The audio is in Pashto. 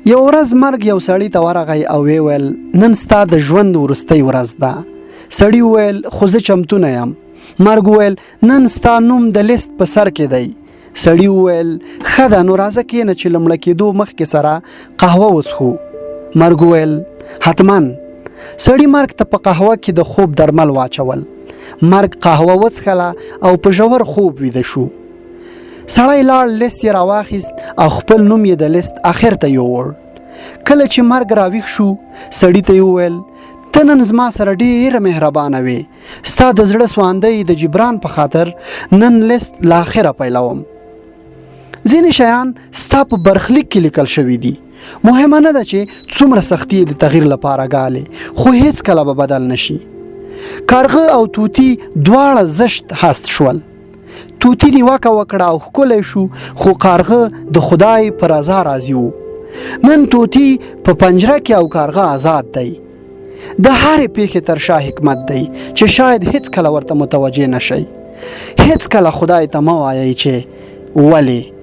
یو ورځ مرګ یو سړی ته ورغی او ویل نن ستا د ژوند وروستۍ ورځ ده. سړی وویل خو زه چمتو نه یم. مرګ وویل نن ستا نوم د لیست په سر کې دی. سړی وویل ښه ده نو راځه کښېنه چې له مړه کېدو مخکې سره قهوه وڅښو. مرګ وویل حتما. سړی مرګ ته په قهوه کې د خوب درمل واچول. مرګ قهوه وڅښله او په ژور خوب ویده شو. سړی لاړ لیست یې راواخیست او خپل نوم یې د لیست اخر ته یووړ. کله چې مرګ راویښ شو سړي ته یې وویل ته نن زما سره ډېره مهربانه وې. ستا د زړه سواندۍ د جبران په خاطر نن لیست له اخره پیلوم. ځینې شیان ستا په برخلیک کې لیکل شوي دي. مهمه نه ده چې څومره سختي د تغییر لپاره ګالې خو هیڅ کله به بدل نشي. کارغه او طوطي دواړه زشت هست شول. طوطي نیوکه وکړه او ښکلی شو خو کارغه د خدای په رضا راضي و. نن طوطي په پنجره کې او کارغه آزاد دی. د هرې پیښې تر شا حکمت دی چې شاید هیڅ کله ورته متوجه نشئ. هیڅ کله خدای ته مه وایئ چې ولې